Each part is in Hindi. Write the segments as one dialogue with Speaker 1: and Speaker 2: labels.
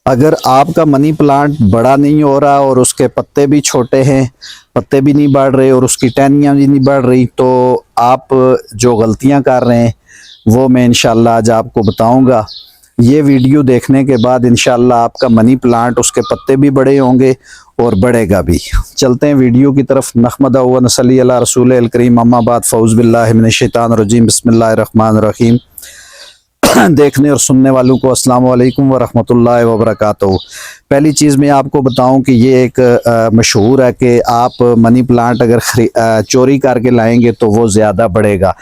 Speaker 1: अगर आपका मनी प्लांट बड़ा नहीं हो रहा और उसके पत्ते भी छोटे हैं, पत्ते भी नहीं बढ़ रहे और उसकी टहनियाँ भी नहीं बढ़ रही, तो आप जो गलतियाँ कर रहे हैं वो मैं इंशाल्लाह आज आपको बताऊंगा। ये वीडियो देखने के बाद इंशाल्लाह आपका मनी प्लांट, उसके पत्ते भी बड़े होंगे और बढ़ेगा भी। चलते हैं वीडियो की तरफ। नहमद व नसल्ली अला रसूल अल करीम, अम्मा बाद, फ़ऊज़ बिल्लाहि मिनश शैतानिर रजीम, बिस्मिल्लाहिर रहमानिर रहीम। देखने और सुनने वालों को अस्सलाम वालेकुम व रहमतुल्लाहि व बरकातहू। पहली चीज़ मैं आपको बताऊं कि ये एक मशहूर है कि आप मनी प्लांट अगर चोरी करके लाएंगे तो वो ज़्यादा बढ़ेगा।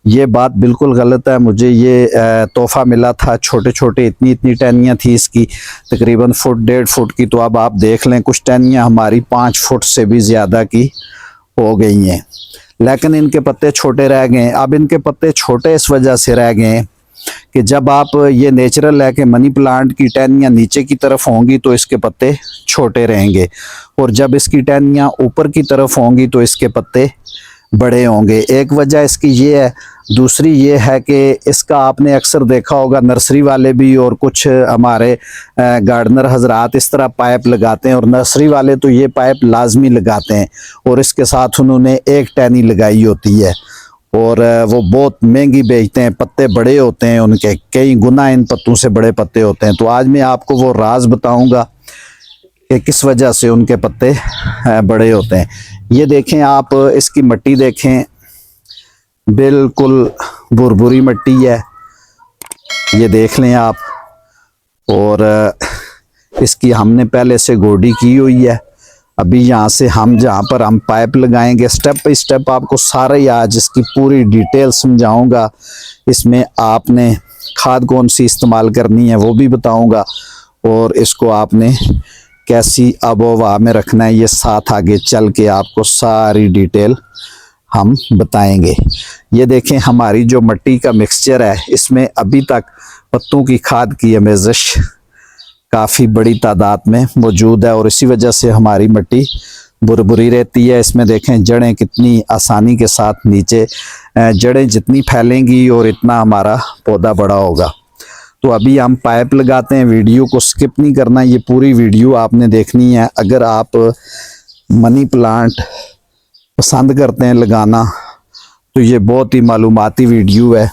Speaker 1: ये बात बिल्कुल गलत है। मुझे ये तोहफ़ा मिला था, छोटे छोटे इतनी इतनी टहनियाँ थी इसकी, तकरीबन फुट 1.5 फुट की। तो अब आप देख लें, कुछ टहनियाँ हमारी 5 फुट से भी ज़्यादा की हो गई हैं, लेकिन इनके पत्ते छोटे रह गए। अब इनके पत्ते छोटे इस वजह से रह गए कि जब आप ये नेचुरल है कि मनी प्लांट की टहनियाँ नीचे की तरफ होंगी तो इसके पत्ते छोटे रहेंगे, और जब इसकी टहनियाँ ऊपर की तरफ होंगी तो इसके पत्ते बड़े होंगे। एक वजह इसकी ये है। दूसरी ये है कि इसका आपने अक्सर देखा होगा, नर्सरी वाले भी और कुछ हमारे गार्डनर हजरात इस तरह पाइप लगाते हैं, और नर्सरी वाले तो ये पाइप लाजमी लगाते हैं और इसके साथ उन्होंने एक टहनी लगाई होती है और वो बहुत महंगी बेचते हैं। पत्ते बड़े होते हैं उनके, कई गुना इन पत्तों से बड़े पत्ते होते हैं। तो आज मैं आपको वो राज बताऊंगा कि किस वजह से उनके पत्ते बड़े होते हैं। ये देखें आप, इसकी मिट्टी देखें, बिल्कुल भुरभुरी मिट्टी है, ये देख लें आप। और इसकी हमने पहले से गोडी की हुई है। अभी यहाँ से हम जहाँ पर हम पाइप लगाएंगे, स्टेप बाई स्टेप आपको सारा ही आज इसकी पूरी डिटेल समझाऊंगा। इसमें आपने खाद कौन सी इस्तेमाल करनी है वो भी बताऊंगा, और इसको आपने कैसी आबोहवा में रखना है ये साथ आगे चल के आपको सारी डिटेल हम बताएंगे। ये देखें, हमारी जो मिट्टी का मिक्सचर है, इसमें अभी तक पत्तों की खाद की आमेज़श काफ़ी बड़ी तादाद में मौजूद है, और इसी वजह से हमारी मिट्टी बुरबुरी रहती है। इसमें देखें जड़ें कितनी आसानी के साथ नीचे, जड़ें जितनी फैलेंगी और इतना हमारा पौधा बड़ा होगा। तो अभी हम पाइप लगाते हैं। वीडियो को स्किप नहीं करना, ये पूरी वीडियो आपने देखनी है। अगर आप मनी प्लांट पसंद करते हैं लगाना तो ये बहुत ही मालूमाती वीडियो है,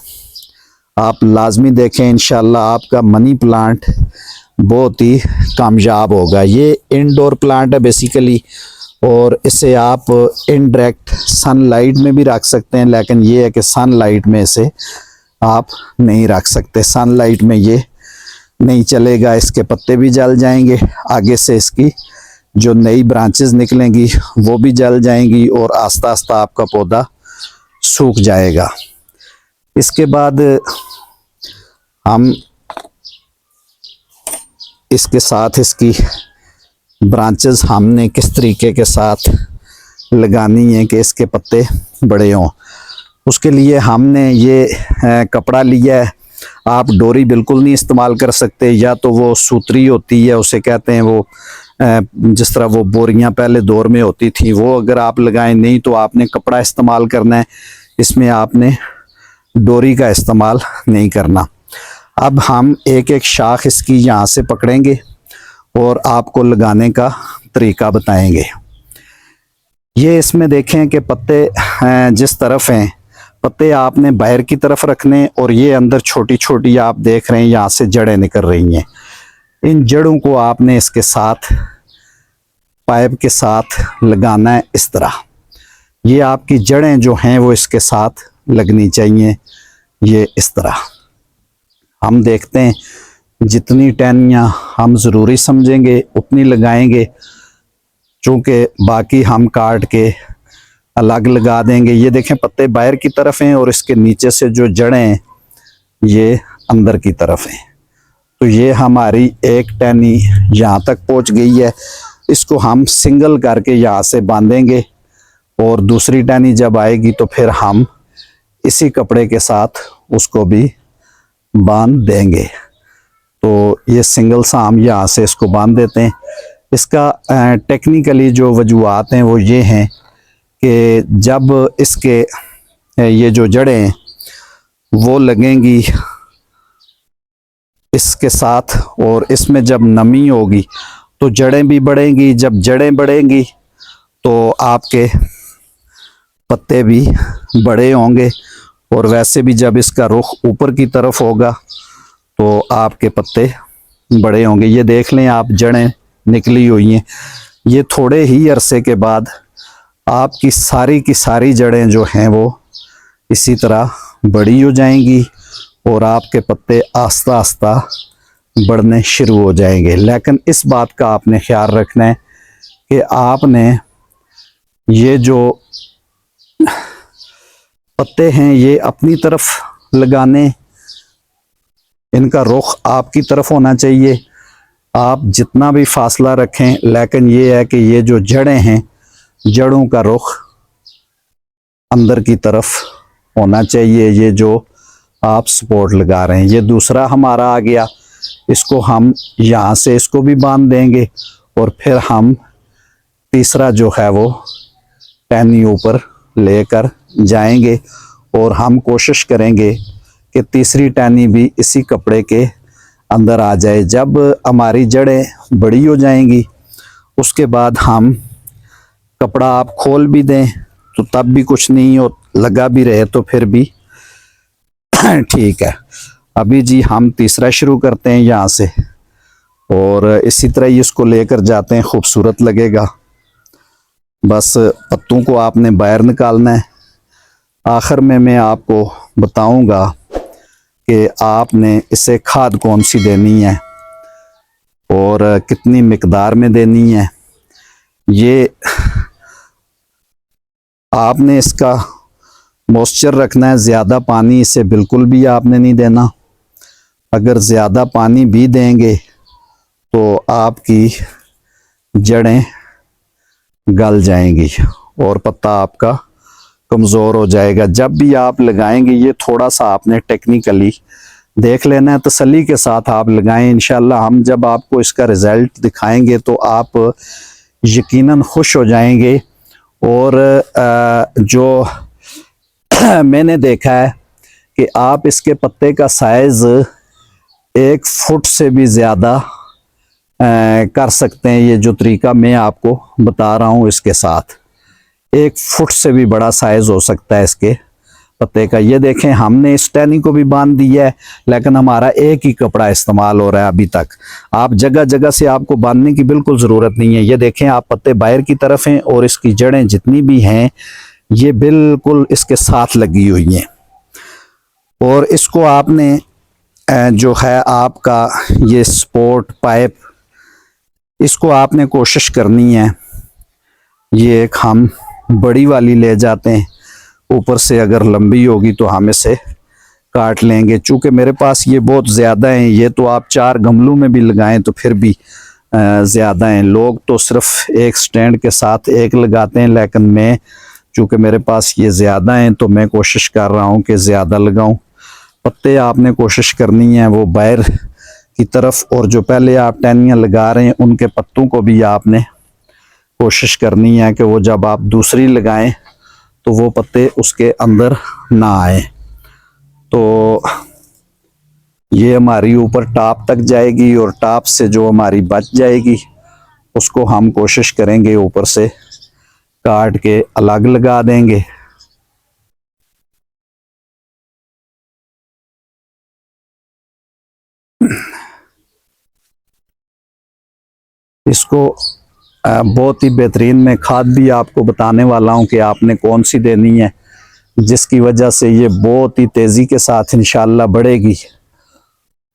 Speaker 1: आप लाजमी देखें। इंशाल्लाह आपका मनी प्लांट बहुत ही कामयाब होगा। ये इंडोर प्लांट है बेसिकली, और इसे आप इनडायरेक्ट सनलाइट में भी रख सकते हैं, लेकिन ये है कि सनलाइट में इसे आप नहीं रख सकते। सनलाइट में ये नहीं चलेगा, इसके पत्ते भी जल जाएंगे, आगे से इसकी जो नई ब्रांचेस निकलेंगी वो भी जल जाएंगी, और आस्ता आस्ता आपका पौधा सूख जाएगा। इसके बाद हम इसके साथ इसकी ब्रांचेस हमने किस तरीके के साथ लगानी है कि इसके पत्ते बड़े हों। उसके लिए हमने ये कपड़ा लिया है। आप डोरी बिल्कुल नहीं इस्तेमाल कर सकते, या तो वो सूतरी होती है, उसे कहते हैं वो, जिस तरह वो बोरियां पहले दौर में होती थी, वो अगर आप लगाएं, नहीं तो आपने कपड़ा इस्तेमाल करना है। इसमें आपने डोरी का इस्तेमाल नहीं करना। अब हम एक एक शाख इसकी यहाँ से पकड़ेंगे और आपको लगाने का तरीका बताएंगे। ये इसमें देखें कि पत्ते जिस तरफ हैं, पत्ते आपने बाहर की तरफ रखने, और ये अंदर छोटी छोटी आप देख रहे हैं यहाँ से जड़ें निकल रही हैं। इन जड़ों को आपने इसके साथ पाइप के साथ लगाना है इस तरह। ये आपकी जड़ें जो हैं वो इसके साथ लगनी चाहिए, ये इस तरह। हम देखते हैं जितनी टहनियाँ हम ज़रूरी समझेंगे उतनी लगाएंगे, चूँकि बाकी हम काट के अलग लगा देंगे। ये देखें, पत्ते बाहर की तरफ हैं और इसके नीचे से जो जड़ें हैं ये अंदर की तरफ हैं। तो ये हमारी एक टहनी यहाँ तक पहुँच गई है। इसको हम सिंगल करके यहाँ से बांधेंगे, और दूसरी टहनी जब आएगी तो फिर हम इसी कपड़े के साथ उसको भी बांध देंगे। तो ये सिंगल सा हम यहाँ से इसको बांध देते हैं। इसका टेक्निकली जो वजूहात हैं वो ये हैं कि जब इसके ये जो जड़ें वो लगेंगी इसके साथ, और इसमें जब नमी होगी तो जड़ें भी बढ़ेंगी। जब जड़ें बढ़ेंगी तो आपके पत्ते भी बड़े होंगे, और वैसे भी जब इसका रुख ऊपर की तरफ होगा तो आपके पत्ते बड़े होंगे। ये देख लें आप, जड़ें निकली हुई हैं। ये थोड़े ही अरसे के बाद आपकी सारी की सारी जड़ें जो हैं वो इसी तरह बड़ी हो जाएंगी, और आपके पत्ते आस्ता आस्ता बढ़ने शुरू हो जाएंगे। लेकिन इस बात का आपने ख्याल रखना है कि आपने ये जो पत्ते हैं ये अपनी तरफ लगाने, इनका रुख आपकी तरफ होना चाहिए। आप जितना भी फासला रखें, लेकिन ये है कि ये जो जड़ें हैं, जड़ों का रुख अंदर की तरफ होना चाहिए। ये जो आप सपोर्ट लगा रहे हैं, ये दूसरा हमारा आ गया। इसको हम यहाँ से इसको भी बांध देंगे, और फिर हम तीसरा जो है वो टहनी ऊपर लेकर जाएंगे, और हम कोशिश करेंगे कि तीसरी टहनी भी इसी कपड़े के अंदर आ जाए। जब हमारी जड़ें बड़ी हो जाएंगी उसके बाद हम कपड़ा आप खोल भी दें तो तब भी कुछ नहीं हो, लगा भी रहे तो फिर भी ठीक है। अभी जी हम तीसरा शुरू करते हैं यहाँ से, और इसी तरह ही इसको लेकर जाते हैं, खूबसूरत लगेगा। बस पत्तों को आपने बाहर निकालना है। आखिर में मैं आपको बताऊंगा कि आपने इसे खाद कौन सी देनी है और कितनी मिकदार में देनी है। ये आपने इसका मॉइस्चर रखना है, ज़्यादा पानी इसे बिल्कुल भी आपने नहीं देना। अगर ज़्यादा पानी भी देंगे तो आपकी जड़ें गल जाएंगी और पत्ता आपका कमज़ोर हो जाएगा। जब भी आप लगाएंगे ये थोड़ा सा आपने टेक्निकली देख लेना है, तसल्ली के साथ आप लगाएं। इंशाल्लाह हम जब आपको इसका रिज़ल्ट दिखाएंगे तो आप यकीनन खुश हो जाएंगे। और जो मैंने देखा है कि आप इसके पत्ते का साइज़ 1 फुट से भी ज़्यादा कर सकते हैं। ये जो तरीका मैं आपको बता रहा हूँ इसके साथ 1 फुट से भी बड़ा साइज़ हो सकता है इसके पत्ते का। ये देखें हमने इस टहनी को भी बांध दिया है, लेकिन हमारा एक ही कपड़ा इस्तेमाल हो रहा है अभी तक। आप जगह जगह से आपको बांधने की बिल्कुल ज़रूरत नहीं है। ये देखें आप, पत्ते बाहर की तरफ हैं और इसकी जड़ें जितनी भी हैं ये बिल्कुल इसके साथ लगी हुई हैं। और इसको आपने जो है आपका ये सपोर्ट पाइप, इसको आपने कोशिश करनी है ये एक हम बड़ी वाली ले जाते हैं। ऊपर से अगर लंबी होगी तो हम इसे काट लेंगे। चूँकि मेरे पास ये बहुत ज़्यादा हैं, ये तो आप 4 गमलों में भी लगाएं तो फिर भी ज़्यादा हैं। लोग तो सिर्फ एक स्टैंड के साथ एक लगाते हैं, लेकिन मैं चूँकि मेरे पास ये ज़्यादा हैं तो मैं कोशिश कर रहा हूँ कि ज़्यादा लगाऊँ। पत्ते आपने कोशिश करनी है वो बाहर की तरफ, और जो पहले आप टहनियाँ लगा रहे हैं उनके पत्तों को भी आपने कोशिश करनी है कि वो जब आप दूसरी लगाएं तो वो पत्ते उसके अंदर ना आए। तो ये हमारी ऊपर टॉप तक जाएगी, और टॉप से जो हमारी बच जाएगी उसको हम कोशिश करेंगे ऊपर से काट के अलग लगा देंगे। इसको बहुत ही बेहतरीन मैं खाद भी आपको बताने वाला हूं कि आपने कौन सी देनी है, जिसकी वजह से ये बहुत ही तेज़ी के साथ इंशाल्लाह बढ़ेगी।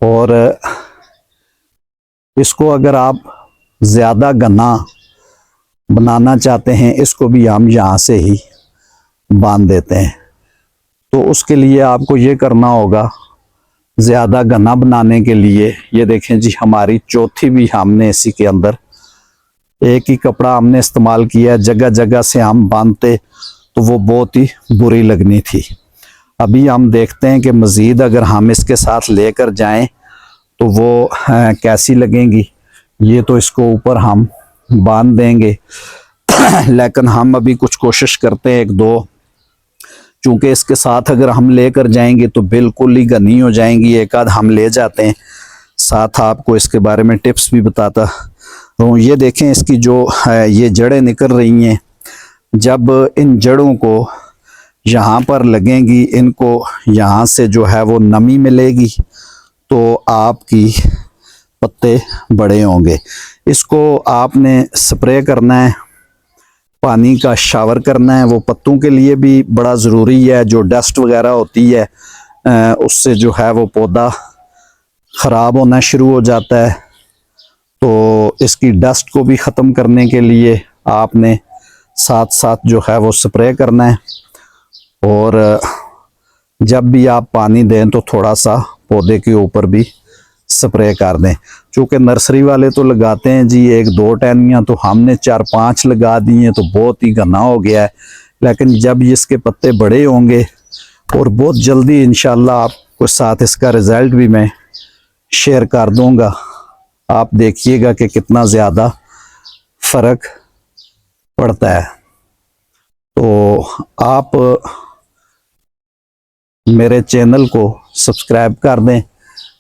Speaker 1: और इसको अगर आप ज़्यादा घना बनाना चाहते हैं, इसको भी हम यहाँ से ही बांध देते हैं। तो उसके लिए आपको ये करना होगा, ज़्यादा घना बनाने के लिए ये देखें जी हमारी चौथी भी हमने इसी के अंदर एक ही कपड़ा हमने इस्तेमाल किया है। जगह जगह से हम बांधते तो वो बहुत ही बुरी लगनी थी। अभी हम देखते हैं कि मज़ीद अगर हम इसके साथ लेकर जाएं तो वो कैसी लगेंगी। ये तो इसको ऊपर हम बांध देंगे लेकिन हम अभी कुछ कोशिश करते हैं 1-2, चूँकि इसके साथ अगर हम लेकर जाएंगे तो बिल्कुल ही घनी हो जाएंगी। एक आध हम ले जाते हैं साथ आपको इसके बारे में टिप्स भी बताता हूँ। ये देखें इसकी जो है ये जड़ें निकल रही हैं, जब इन जड़ों को यहाँ पर लगेंगी, इनको यहाँ से जो है वो नमी मिलेगी तो आपकी पत्ते बड़े होंगे। इसको आपने स्प्रे करना है, पानी का शावर करना है। वो पत्तों के लिए भी बड़ा ज़रूरी है। जो डस्ट वगैरह होती है उससे जो है वो पौधा ख़राब होना शुरू हो जाता है। तो इसकी डस्ट को भी ख़त्म करने के लिए आपने साथ साथ जो है वो स्प्रे करना है। और जब भी आप पानी दें तो थोड़ा सा पौधे के ऊपर भी स्प्रे कर दें। चूँकि नर्सरी वाले तो लगाते हैं जी 1-2 टहनियाँ, तो हमने 4-5 लगा दी हैं तो बहुत ही घना हो गया है। लेकिन जब इसके पत्ते बड़े होंगे और बहुत जल्दी इंशाल्लाह आपको साथ इसका रिज़ल्ट भी मैं शेयर कर दूंगा, आप देखिएगा कि कितना ज़्यादा फ़र्क पड़ता है। तो आप मेरे चैनल को सब्सक्राइब कर दें,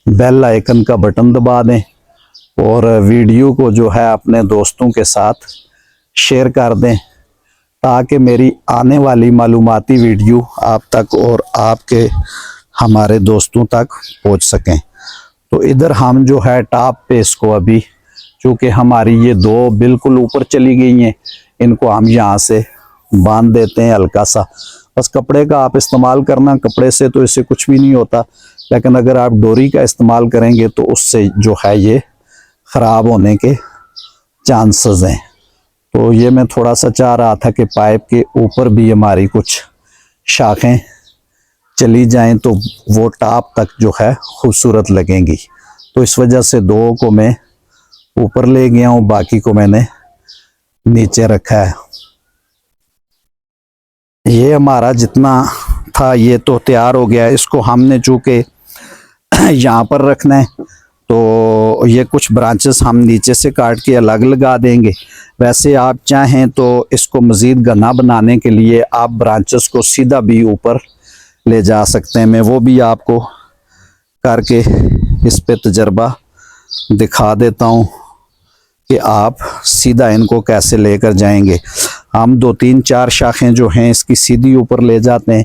Speaker 1: बेल आइकन का बटन दबा दें और वीडियो को जो है अपने दोस्तों के साथ शेयर कर दें, ताकि मेरी आने वाली मालूमाती वीडियो आप तक और आपके हमारे दोस्तों तक पहुंच सकें। तो इधर हम जो है टॉप पे इसको अभी, चूँकि हमारी ये 2 बिल्कुल ऊपर चली गई हैं, इनको हम यहाँ से बांध देते हैं हल्का सा। बस कपड़े का आप इस्तेमाल करना, कपड़े से तो इससे कुछ भी नहीं होता, लेकिन अगर आप डोरी का इस्तेमाल करेंगे तो उससे जो है ये ख़राब होने के चांसेस हैं। तो ये मैं थोड़ा सा चाह रहा था कि पाइप के ऊपर भी हमारी कुछ शाखें चली जाएं तो वो टॉप तक जो है खूबसूरत लगेंगी। तो इस वजह से 2 को मैं ऊपर ले गया हूँ, बाकी को मैंने नीचे रखा है। ये हमारा जितना था ये तो तैयार हो गया है। इसको हमने चूँकि यहाँ पर रखना है तो ये कुछ ब्रांचेस हम नीचे से काट के अलग लगा देंगे। वैसे आप चाहें तो इसको मज़ीद घना बनाने के लिए आप ब्रांचेस को सीधा भी ऊपर ले जा सकते हैं। मैं वो भी आपको करके इस पे तजर्बा दिखा देता हूँ कि आप सीधा इनको कैसे लेकर जाएंगे। हम 2-3-4 शाखें जो हैं इसकी सीधी ऊपर ले जाते हैं।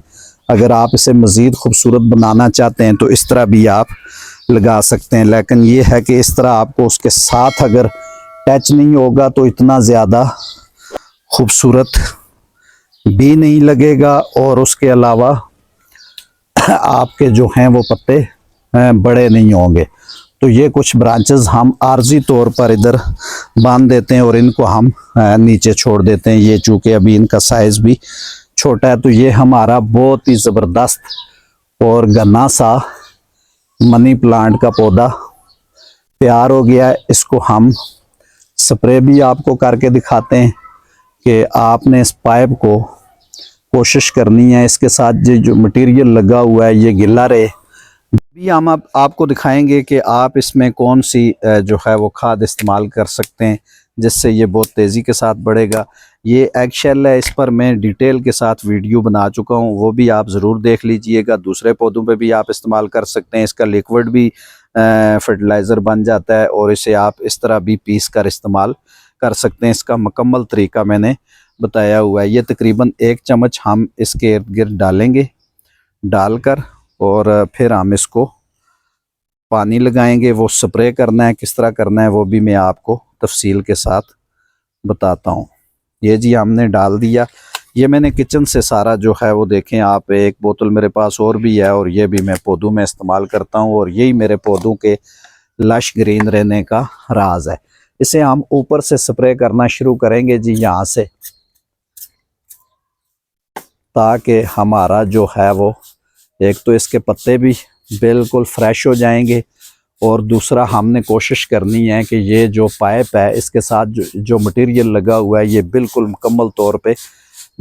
Speaker 1: अगर आप इसे मज़ीद खूबसूरत बनाना चाहते हैं तो इस तरह भी आप लगा सकते हैं, लेकिन ये है कि इस तरह आपको उसके साथ अगर टच नहीं होगा तो इतना ज़्यादा खूबसूरत भी नहीं लगेगा और उसके अलावा आपके जो हैं वो पत्ते बड़े नहीं होंगे। तो ये कुछ ब्रांचेस हम आर्जी तौर पर इधर बांध देते हैं और इनको हम नीचे छोड़ देते हैं। ये चूँकि अभी इनका साइज़ भी छोटा है, तो ये हमारा बहुत ही ज़बरदस्त और घना सा मनी प्लांट का पौधा तैयार हो गया है। इसको हम स्प्रे भी आपको करके दिखाते हैं कि आपने इस पाइप को कोशिश करनी है इसके साथ जो मटेरियल लगा हुआ है ये गिला रहे। भी हम आपको दिखाएंगे कि आप इसमें कौन सी जो है वो खाद इस्तेमाल कर सकते हैं जिससे ये बहुत तेज़ी के साथ बढ़ेगा। ये एग शेल है, इस पर मैं डिटेल के साथ वीडियो बना चुका हूँ, वो भी आप ज़रूर देख लीजिएगा। दूसरे पौधों पे भी आप इस्तेमाल कर सकते हैं। इसका लिक्विड भी फर्टिलाइज़र बन जाता है और इसे आप इस तरह भी पीस कर इस्तेमाल कर सकते हैं। इसका मुकम्मल तरीका मैंने बताया हुआ है। ये तकरीबन 1 चम्मच हम इसके इर्द गिर्द डालेंगे, डालकर और फिर हम इसको पानी लगाएंगे। वो स्प्रे करना है, किस तरह करना है वो भी मैं आपको तफसील के साथ बताता हूँ। ये जी हमने डाल दिया। ये मैंने किचन से सारा जो है वो देखें आप, 1 बोतल मेरे पास और भी है और ये भी मैं पौधों में इस्तेमाल करता हूँ और यही मेरे पौधों के लश ग्रीन रहने का राज है। इसे हम ऊपर से स्प्रे करना शुरू करेंगे जी यहाँ से, ताकि हमारा जो है वो एक तो इसके पत्ते भी बिल्कुल फ्रेश हो जाएंगे और दूसरा हमने कोशिश करनी है कि ये जो पाइप है इसके साथ जो मटेरियल लगा हुआ है ये बिल्कुल मुकम्मल तौर पे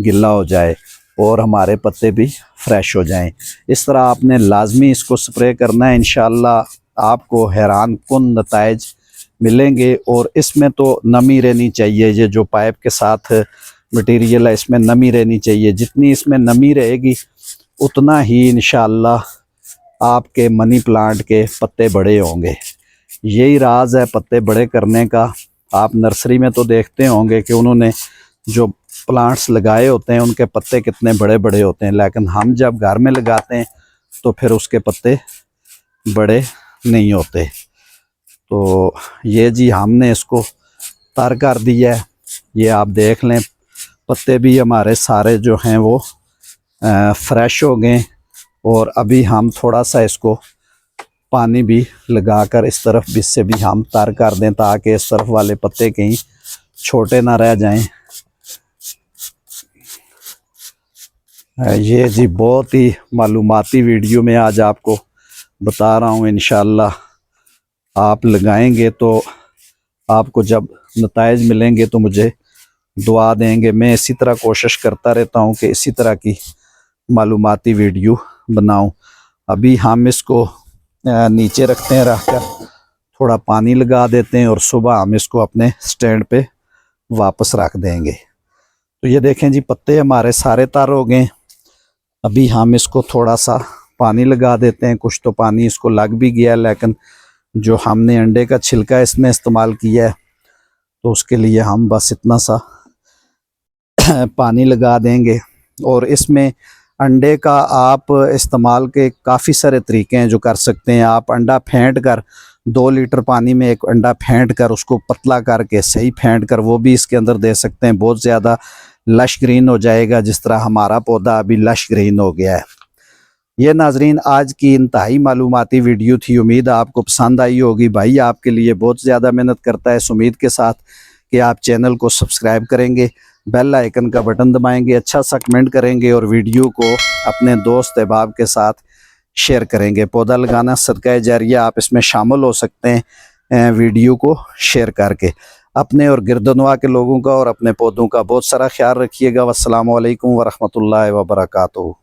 Speaker 1: गिला हो जाए और हमारे पत्ते भी फ्रेश हो जाएं। इस तरह आपने लाजमी इसको स्प्रे करना है। इंशाल्लाह आपको हैरान कुन नताइज मिलेंगे। और इसमें तो नमी रहनी चाहिए, ये जो पाइप के साथ मटेरियल है इसमें नमी रहनी चाहिए। जितनी इसमें नमी रहेगी उतना ही इंशाल्लाह आपके मनी प्लांट के पत्ते बड़े होंगे। यही राज है पत्ते बड़े करने का। आप नर्सरी में तो देखते होंगे कि उन्होंने जो प्लांट्स लगाए होते हैं उनके पत्ते कितने बड़े बड़े होते हैं, लेकिन हम जब घर में लगाते हैं तो फिर उसके पत्ते बड़े नहीं होते। तो ये जी हमने इसको तर कर दिया है। ये आप देख लें पत्ते भी हमारे सारे जो हैं वो फ्रेश हो गए। और अभी हम थोड़ा सा इसको पानी भी लगाकर इस तरफ भी से भी हम तर कर दें ताकि इस तरफ वाले पत्ते कहीं छोटे ना रह जाएं। ये जी बहुत ही मालूमाती वीडियो में आज आपको बता रहा हूँ। इंशाल्लाह आप लगाएंगे तो आपको जब नताइज मिलेंगे तो मुझे दुआ देंगे। मैं इसी तरह कोशिश करता रहता हूँ कि इसी तरह की मालूमाती वीडियो बनाऊं। अभी हम इसको नीचे रखते हैं, रख कर थोड़ा पानी लगा देते हैं और सुबह हम इसको अपने स्टैंड पे वापस रख देंगे। तो ये देखें जी पत्ते हमारे सारे तर हो गए। अभी हम इसको थोड़ा सा पानी लगा देते हैं। कुछ तो पानी इसको लग भी गया, लेकिन जो हमने अंडे का छिलका इसमें इस्तेमाल किया है तो उसके लिए हम बस इतना सा पानी लगा देंगे। और इसमें अंडे का आप इस्तेमाल के काफ़ी सारे तरीके हैं जो कर सकते हैं। आप अंडा फेंट कर 2 लीटर पानी में एक अंडा फेंट कर उसको पतला करके सही फेंट कर वो भी इसके अंदर दे सकते हैं। बहुत ज़्यादा लश ग्रीन हो जाएगा, जिस तरह हमारा पौधा अभी लश ग्रीन हो गया है। ये नाजरीन आज की इंतहाई मालूमाती वीडियो थी। उम्मीद आपको पसंद आई होगी। भाई आपके लिए बहुत ज़्यादा मेहनत करता है, इस उम्मीद के साथ कि आप चैनल को सब्सक्राइब करेंगे, बेल आइकन का बटन दबाएंगे, अच्छा सा कमेंट करेंगे और वीडियो को अपने दोस्त अहबाब के साथ शेयर करेंगे। पौधा लगाना सदका जारिया, आप इसमें शामिल हो सकते हैं वीडियो को शेयर करके। अपने और गिरदनवा के लोगों का और अपने पौधों का बहुत सारा ख्याल रखिएगा। वस्सलामु अलैकुम वरहमतुल्लाहि वबरकातुहू।